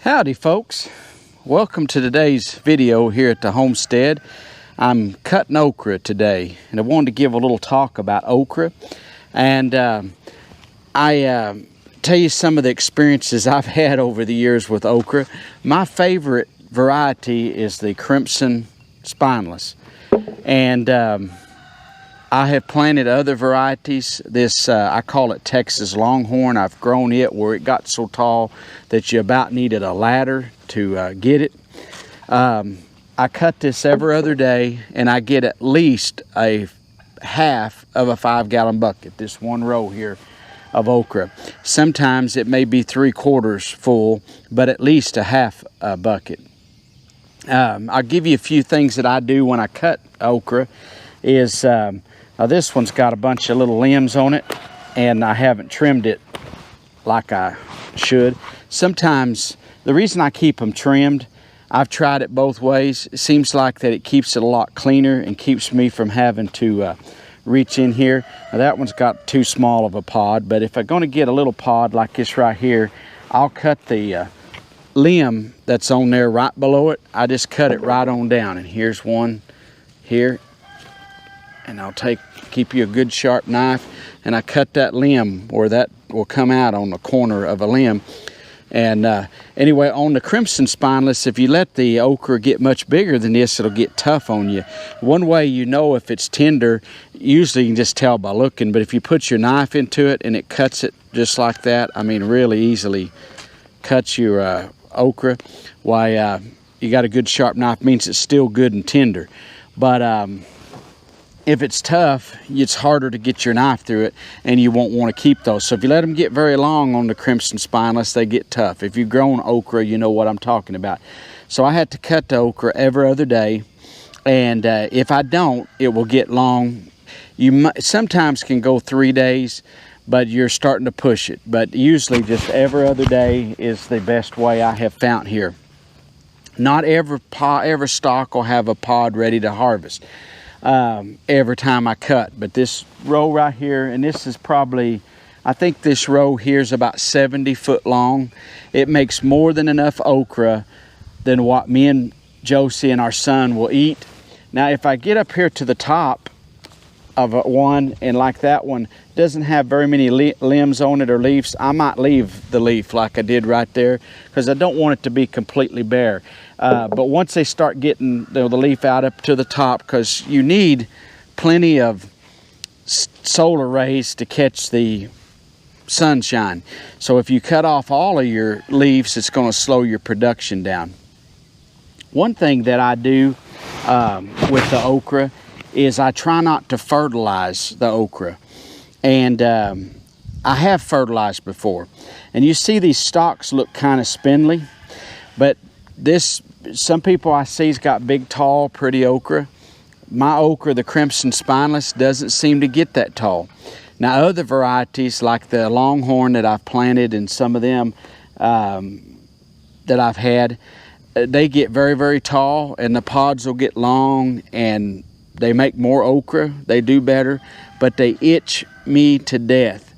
Howdy folks, welcome to today's video here at the homestead. I'm cutting okra today, and I wanted to give a little talk about okra, and I tell you some of the experiences I've had over the years with okra. My favorite variety is the crimson spineless, and I have planted other varieties. This, I call it Texas Longhorn. I've grown it where it got so tall that you about needed a ladder to get it. I cut this every other day, and I get at least a half of a 5-gallon bucket, this one row here of okra. Sometimes it may be 3/4 full, but at least a half a bucket. I'll give you a few things that I do when I cut okra. This one's got a bunch of little limbs on it, and I haven't trimmed it like I should. Sometimes, the reason I keep them trimmed, I've tried it both ways. It seems like that it keeps it a lot cleaner and keeps me from having to reach in here. Now, that one's got too small of a pod, but if I'm going to get a little pod like this right here, I'll cut the limb that's on there right below it. I just cut it right on down, and here's one here. And I'll keep you a good sharp knife, and I cut that limb where that will come out on the corner of a limb. And anyway, on the crimson spineless, if you let the okra get much bigger than this, it'll get tough on you. One way you know if it's tender, usually you can just tell by looking, but if you put your knife into it and it cuts it just like that, I mean really easily cuts your okra, why you got a good sharp knife means it's still good and tender. But if it's tough, it's harder to get your knife through it, and you won't want to keep those. So if you let them get very long on the crimson spineless, they get tough. If you've grown okra, you know what I'm talking about. So I had to cut the okra every other day, and if I don't, it will get long. You sometimes can go 3 days, but you're starting to push it. But usually just every other day is the best way I have found here. Not every stalk will have a pod ready to harvest every time I cut, but this row right here, and this is probably, I think this row here is about 70 foot long. It makes more than enough okra than what me and Josie and our son will eat. Now if I get up here to the top of one, and like that one doesn't have very many limbs on it or leaves, I might leave the leaf like I did right there, because I don't want it to be completely bare. But once they start getting the leaf out up to the top, because you need plenty of solar rays to catch the sunshine. So if you cut off all of your leaves, it's going to slow your production down. One thing that I do with the okra is I try not to fertilize the okra. And I have fertilized before. And you see these stalks look kind of spindly, but some people I see's got big, tall, pretty okra. My okra, the crimson spineless, doesn't seem to get that tall. Now other varieties like the Longhorn that I've planted, and some of them that I've had, they get very, very tall, and the pods will get long, and they make more okra. They do better, but they itch me to death.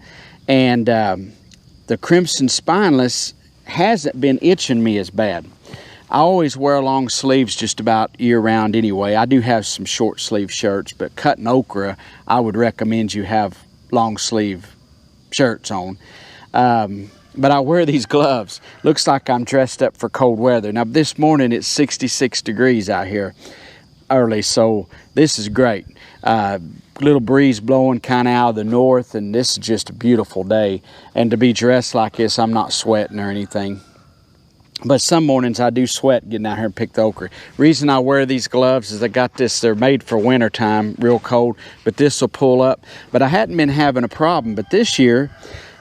And the crimson spineless hasn't been itching me as bad. I always wear long sleeves just about year round anyway. I do have some short sleeve shirts, but cutting okra, I would recommend you have long sleeve shirts on. But I wear these gloves. Looks like I'm dressed up for cold weather. Now this morning it's 66 degrees out here early, so this is great. Little breeze blowing kind of out of the north, and this is just a beautiful day. And to be dressed like this, I'm not sweating or anything. But some mornings I do sweat getting out here and pick the okra. Reason I wear these gloves is I got this, they're made for winter time, real cold, but this will pull up. But I hadn't been having a problem, but this year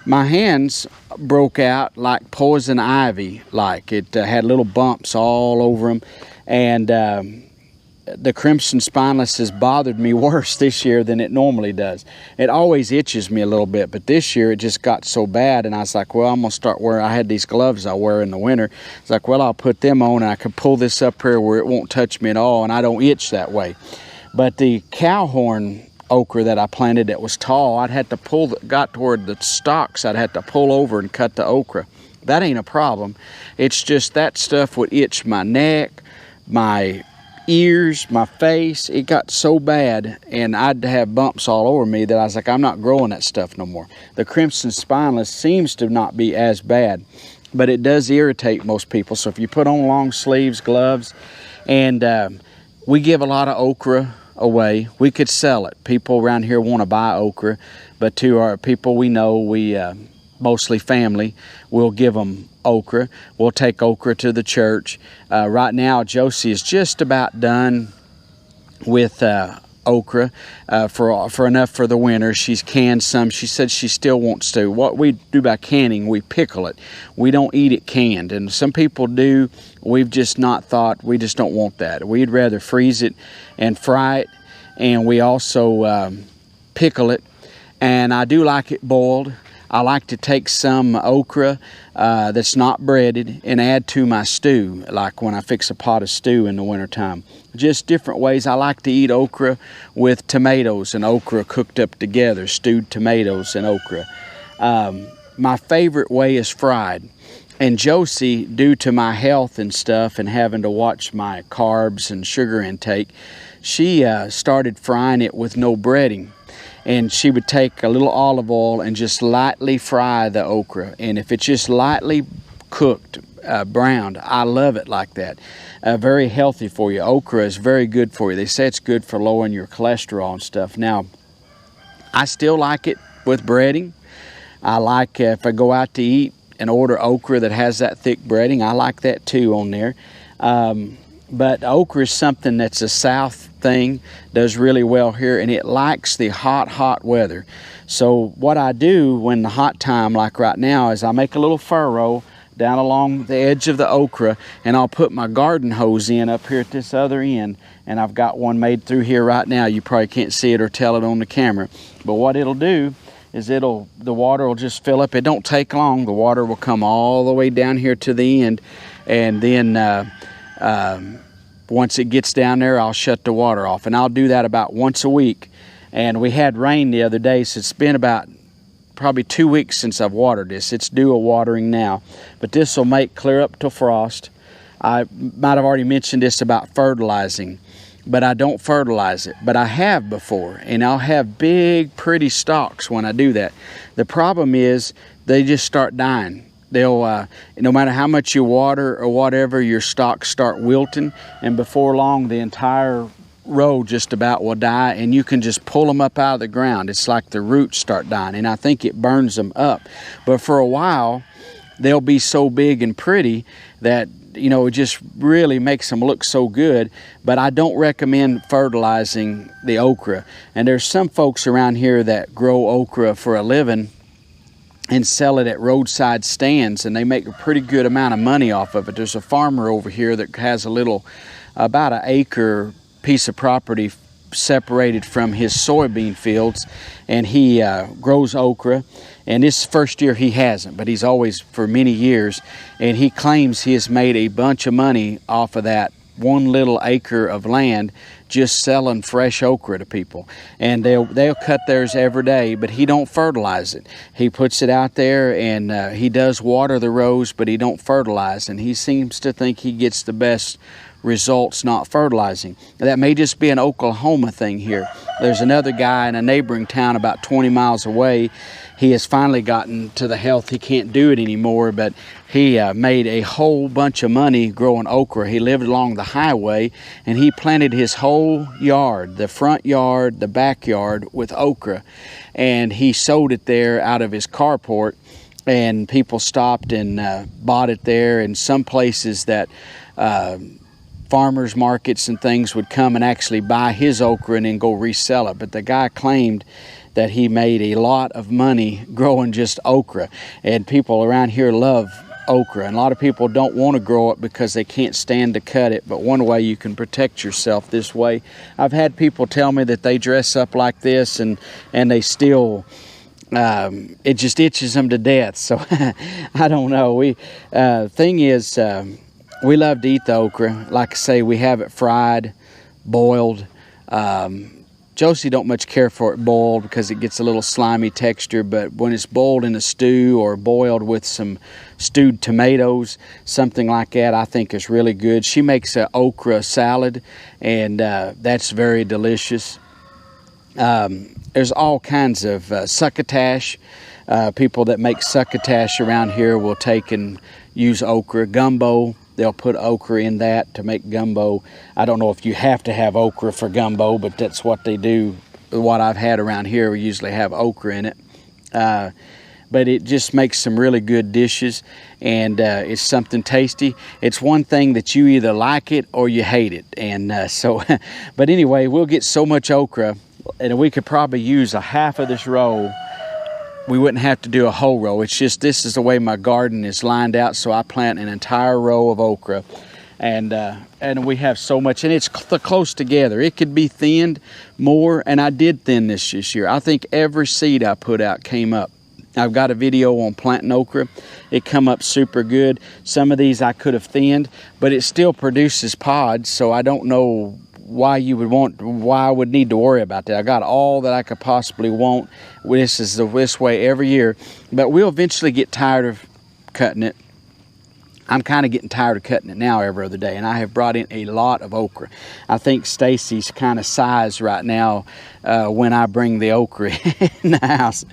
my hands broke out like poison ivy, like it had little bumps all over them. And the crimson spineless has bothered me worse this year than it normally does. It always itches me a little bit, but this year it just got so bad, and I was like, well, I'm gonna start wearing, I had these gloves I wear in the winter. It's like, well, I'll put them on and I can pull this up here where it won't touch me at all, and I don't itch that way. But the cowhorn okra that I planted that was tall, I'd had to pull, got toward the stalks, I'd have to pull over and cut the okra that ain't a problem. It's just that stuff would itch my neck, my ears, my face. It got so bad, and I'd have bumps all over me that I was like, I'm not growing that stuff no more. The crimson spineless seems to not be as bad, but it does irritate most people. So if you put on long sleeves, gloves, and we give a lot of okra away. We could sell it. People around here want to buy okra, but to our people we know, we mostly family, we'll give them okra. We'll take okra to the church. Right now, Josie is just about done with okra for enough for the winter. She's canned some. She said she still wants to. What we do by canning, we pickle it. We don't eat it canned, and some people do. We've just not thought, we just don't want that. We'd rather freeze it and fry it, and we also pickle it, and I do like it boiled. I like to take some okra that's not breaded and add to my stew, like when I fix a pot of stew in the wintertime. Just different ways. I like to eat okra with tomatoes and okra cooked up together, stewed tomatoes and okra. My favorite way is fried. And Josie, due to my health and stuff and having to watch my carbs and sugar intake, she started frying it with no breading. And she would take a little olive oil and just lightly fry the okra. And if it's just lightly cooked, browned, I love it like that. Very healthy for you. Okra is very good for you. They say it's good for lowering your cholesterol and stuff. Now, I still like it with breading. I like if I go out to eat and order okra that has that thick breading, I like that too on there. But okra is something that's a south thing, does really well here, and it likes the hot weather. So what I do when the hot time, like right now, is I make a little furrow down along the edge of the okra, and I'll put my garden hose in up here at this other end, and I've got one made through here right now. You probably can't see it or tell it on the camera, but what it'll do is the water will just fill up. It don't take long. The water will come all the way down here to the end, and then once it gets down there, I'll shut the water off, and I'll do that about once a week. And we had rain the other day, so it's been about probably 2 weeks since I've watered this. It's due a watering now, but this will make clear up to frost. I might have already mentioned this about fertilizing, but I don't fertilize it, but I have before, and I'll have big pretty stalks when I do that. The problem is they just start dying. They'll no matter how much you water or whatever, your stalks start wilting, and before long the entire row just about will die, and you can just pull them up out of the ground. It's like the roots start dying, and I think it burns them up. But for a while they'll be so big and pretty that, you know, it just really makes them look so good. But I don't recommend fertilizing the okra. And there's some folks around here that grow okra for a living and sell it at roadside stands, and they make a pretty good amount of money off of it. There's a farmer over here that has a little, about an acre piece of property separated from his soybean fields, and he grows okra. And this first year he hasn't, but he's always for many years, and he claims he has made a bunch of money off of that one little acre of land just selling fresh okra to people. And they'll cut theirs every day, but he don't fertilize it. He puts it out there, and he does water the rows, but he don't fertilize, and he seems to think he gets the best results not fertilizing. That may just be an Oklahoma thing here. There's another guy in a neighboring town about 20 miles away. He has finally gotten to the health he can't do it anymore, but he made a whole bunch of money growing okra. He lived along the highway, and he planted his whole yard, the front yard, the backyard, with okra, and he sold it there out of his carport, and people stopped and bought it there. And some places that farmers markets and things would come and actually buy his okra and then go resell it. But the guy claimed that he made a lot of money growing just okra, and people around here love okra, and a lot of people don't want to grow it because they can't stand to cut it. But one way you can protect yourself this way, I've had people tell me that they dress up like this and they still it just itches them to death. So I don't know. Thing is, we love to eat the okra. Like I say, we have it fried, boiled, Josie don't much care for it boiled because it gets a little slimy texture, but when it's boiled in a stew or boiled with some stewed tomatoes, something like that, I think is really good. She makes an okra salad, and that's very delicious. There's all kinds of succotash. People that make succotash around here will take and use okra. Gumbo, they'll put okra in that to make gumbo. I don't know if you have to have okra for gumbo, but that's what they do. What I've had around here, we usually have okra in it. But it just makes some really good dishes, and it's something tasty. It's one thing that you either like it or you hate it. And but anyway, we'll get so much okra, and we could probably use a half of this row. We wouldn't have to do a whole row. It's just, this is the way my garden is lined out, so I plant an entire row of okra, and we have so much, and it's close together. It could be thinned more, and I did thin this year. I think every seed I put out came up. I've got a video on planting okra. It come up super good. Some of these I could have thinned, but it still produces pods, so I don't know why I would need to worry about that. I got all that I could possibly want. This is this way every year, but we'll eventually get tired of cutting it. I'm kind of getting tired of cutting it now every other day, and I have brought in a lot of okra. I think Stacy's kind of size right now when I bring the okra in the house.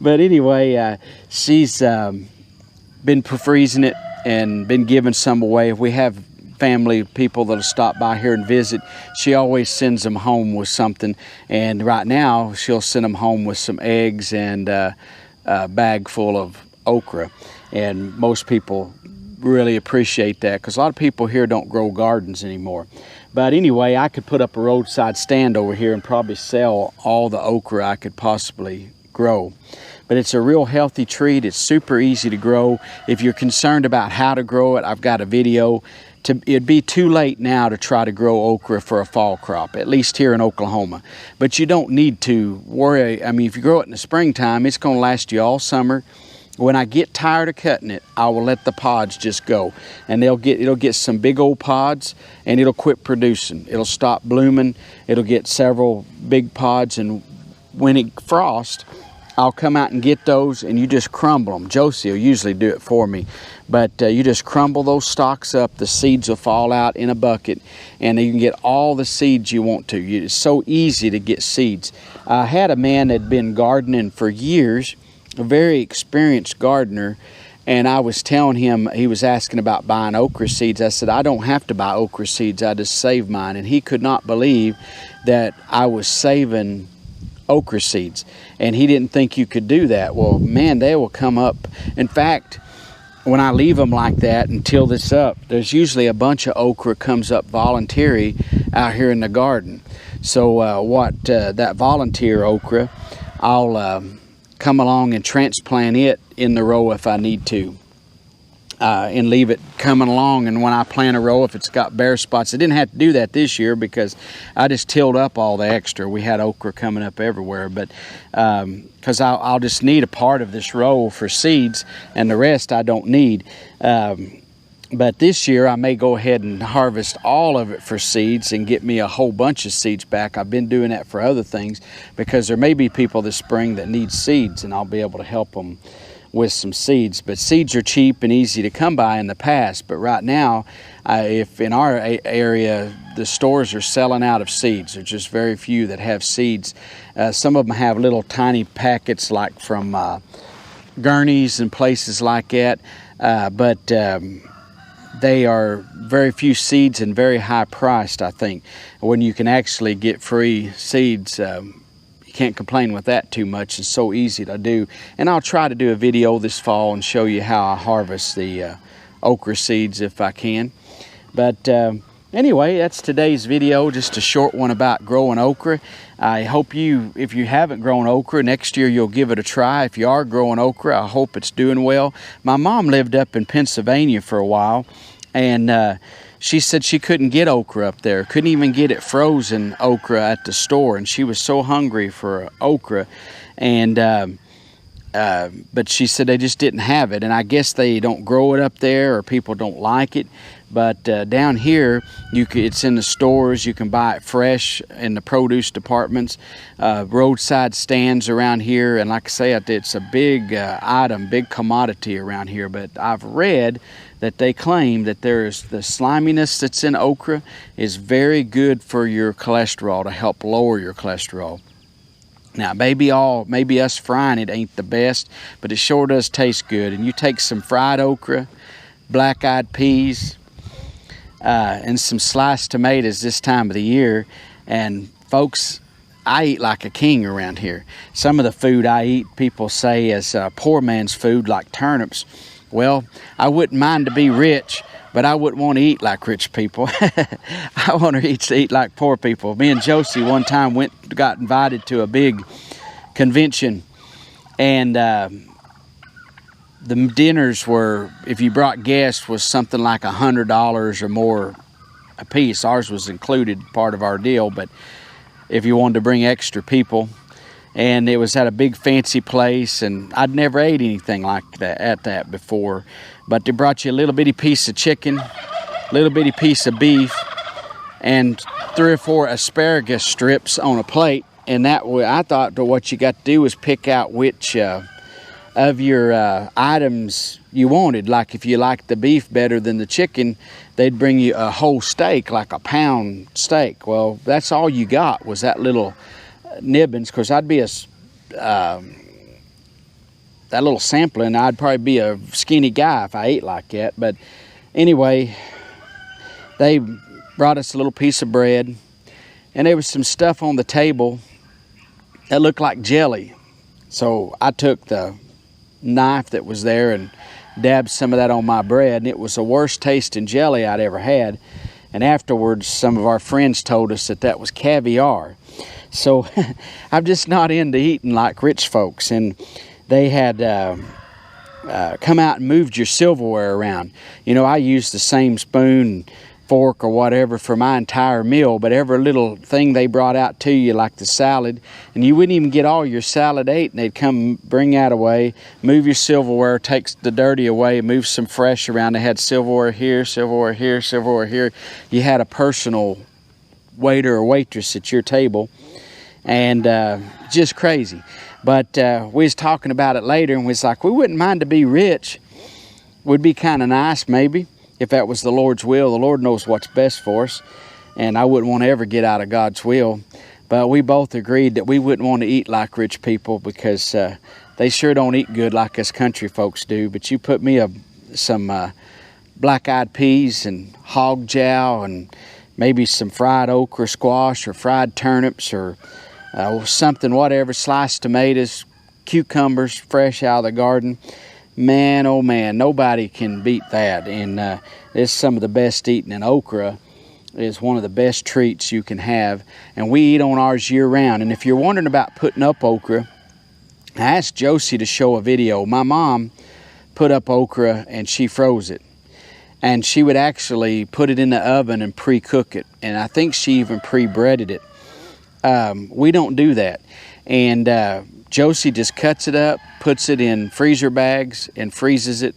But anyway, she's been freezing it and been giving some away. If we have family, people that'll stop by here and visit, she always sends them home with something, and right now she'll send them home with some eggs and a bag full of okra. And most people really appreciate that, because a lot of people here don't grow gardens anymore. But anyway, I could put up a roadside stand over here and probably sell all the okra I could possibly grow. But it's a real healthy treat. It's super easy to grow. If you're concerned about how to grow it, I've got a video. It'd be too late now to try to grow okra for a fall crop, at least here in Oklahoma. But you don't need to worry. I mean, if you grow it in the springtime, it's going to last you all summer. When I get tired of cutting it, I will let the pods just go, and it'll get some big old pods, and it'll quit producing. It'll stop blooming. It'll get several big pods, and when it frosts, I'll come out and get those, and you just crumble them. Josie will usually do it for me, but you just crumble those stalks up. The seeds will fall out in a bucket, and you can get all the seeds you want to. It's so easy to get seeds. I had a man that had been gardening for years, a very experienced gardener, and I was telling him, he was asking about buying okra seeds. I said, I don't have to buy okra seeds, I just save mine. And he could not believe that I was saving okra seeds, and he didn't think you could do that. Well, man, they will come up. In fact, when I leave them like that and till this up, there's usually a bunch of okra comes up voluntary out here in the garden. So that volunteer okra, I'll come along and transplant it in the row if I need to, and leave it coming along. And when I plant a row, if it's got bare spots, I didn't have to do that this year because I just tilled up all the extra. We had okra coming up everywhere, but because I'll just need a part of this row for seeds, and the rest I don't need. But this year I may go ahead and harvest all of it for seeds and get me a whole bunch of seeds back. I've been doing that for other things because there may be people this spring that need seeds, and I'll be able to help them with some seeds. But seeds are cheap and easy to come by in the past, but right now, if in our area the stores are selling out of seeds, there's just very few that have seeds. Some of them have little tiny packets like from Gurney's and places like that, but they are very few seeds and very high priced, I think. When you can actually get free seeds, you can't complain with that too much. It's so easy to do. And I'll try to do a video this fall and show you how I harvest the okra seeds if I can. But anyway, that's today's video, just a short one about growing okra. I hope if you haven't grown okra, next year you'll give it a try. If you are growing okra, I hope it's doing well. My mom lived up in Pennsylvania for a while, and she said she couldn't get okra up there, couldn't even get it frozen okra at the store, and she was so hungry for okra. And But she said they just didn't have it, and I guess they don't grow it up there, or people don't like it. But down here, it's in the stores. You can buy it fresh in the produce departments, roadside stands around here. And like I say, it's a big item, big commodity around here. But I've read that they claim that there's the sliminess that's in okra is very good for your cholesterol, to help lower your cholesterol. Now, maybe us frying it ain't the best, but it sure does taste good. And you take some fried okra, black-eyed peas, and some sliced tomatoes this time of the year, and folks, I eat like a king around here. Some of the food I eat, people say is poor man's food, like turnips. Well, I wouldn't mind to be rich, but I wouldn't want to eat like rich people. I want to eat like poor people. Me and Josie one time got invited to a big convention, and the dinners were, if you brought guests, was something like $100 or more a piece. Ours was included, part of our deal, but if you wanted to bring extra people. And it was at a big fancy place, and I'd never ate anything like that at that before. But they brought you a little bitty piece of chicken, little bitty piece of beef, and 3 or 4 asparagus strips on a plate. And that way, I thought that what you got to do was pick out which of your items you wanted. Like if you liked the beef better than the chicken, they'd bring you a whole steak, like a pound steak. Well, that's all you got was that little nibbins, because I'd be that little sampling, I'd probably be a skinny guy if I ate like that. But anyway, they brought us a little piece of bread, and there was some stuff on the table that looked like jelly. So I took the knife that was there and dabbed some of that on my bread, and it was the worst tasting jelly I'd ever had. And afterwards, some of our friends told us that was caviar. So I'm just not into eating like rich folks. And they had come out and moved your silverware around. You know, I use the same spoon, fork, or whatever for my entire meal, but every little thing they brought out to you, like the salad, and you wouldn't even get all your salad ate, and they'd come bring that away, move your silverware, take the dirty away, move some fresh around. They had silverware here, silverware here, silverware here. You had a personal waiter or waitress at your table, and just crazy. But we was talking about it later, and we was like, we wouldn't mind to be rich. Would be kind of nice, maybe, if that was the Lord's will. The Lord knows what's best for us, and I wouldn't want to ever get out of God's will. But we both agreed that we wouldn't want to eat like rich people, because they sure don't eat good like us country folks do. But you put me some black-eyed peas and hog jowl and maybe some fried okra squash or fried turnips or something, whatever, sliced tomatoes, cucumbers fresh out of the garden. Man, oh man, nobody can beat that. And it's some of the best eating. And okra is one of the best treats you can have. And we eat on ours year round. And if you're wondering about putting up okra, I asked Josie to show a video. My mom put up okra and she froze it. And she would actually put it in the oven and pre-cook it. And I think she even pre-breaded it. We don't do that. And Josie just cuts it up, puts it in freezer bags and freezes it,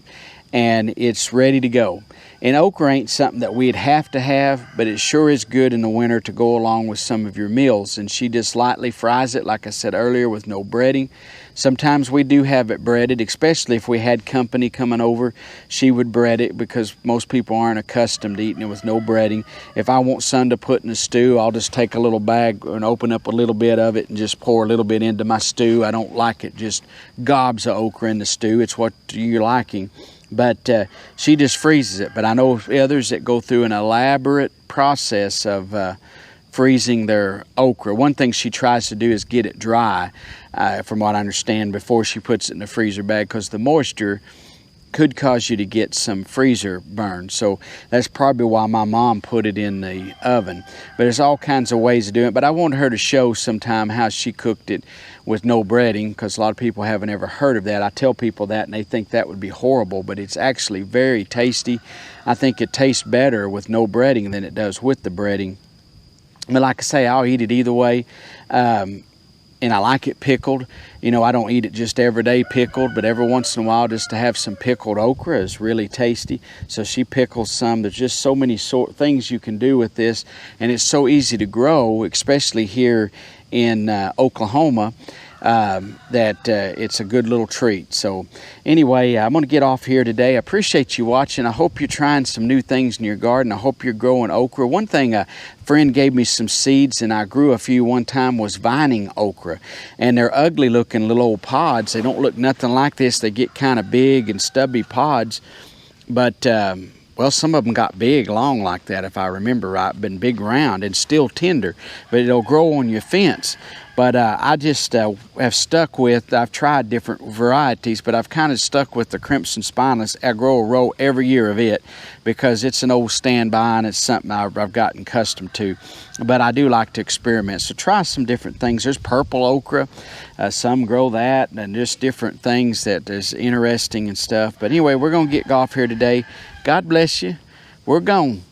and it's ready to go. And okra ain't something that we'd have to have, but it sure is good in the winter to go along with some of your meals. And she just lightly fries it, like I said earlier, with no breading. Sometimes we do have it breaded, especially if we had company coming over. She would bread it, because most people aren't accustomed to eating it with no breading. If I want some to put in a stew, I'll just take a little bag and open up a little bit of it and just pour a little bit into my stew. I don't like it just gobs of okra in the stew. It's what you're liking. But she just freezes it. But I know others that go through an elaborate process of freezing their okra. One thing she tries to do is get it dry, from what I understand, before she puts it in the freezer bag, because the moisture could cause you to get some freezer burn. So that's probably why my mom put it in the oven. But there's all kinds of ways of doing it. But I wanted her to show sometime how she cooked it with no breading, because a lot of people haven't ever heard of that. I tell people that and they think that would be horrible, but it's actually very tasty. I think it tastes better with no breading than it does with the breading. But like I say, I'll eat it either way. and I like it pickled. You know, I don't eat it just every day pickled, but every once in a while just to have some pickled okra is really tasty. So she pickles some. There's just so many things you can do with this, and it's so easy to grow, especially here in Oklahoma, that it's a good little treat. So anyway, I'm going to get off here today. I appreciate you watching. I hope you're trying some new things in your garden. I hope you're growing okra. One thing, a friend gave me some seeds and I grew a few one time, was vining okra. And they're ugly looking little old pods. They don't look nothing like this. They get kind of big and stubby pods. But well, some of them got big, long like that, if I remember right, been big round and still tender, but it'll grow on your fence. But I just have stuck with, I've tried different varieties, but I've kind of stuck with the Crimson Spineless. I grow a row every year of it because it's an old standby and it's something I've gotten accustomed to. But I do like to experiment, so try some different things. There's purple okra, some grow that, and just different things that is interesting and stuff. But anyway, we're gonna get off here today. God bless you. We're gone.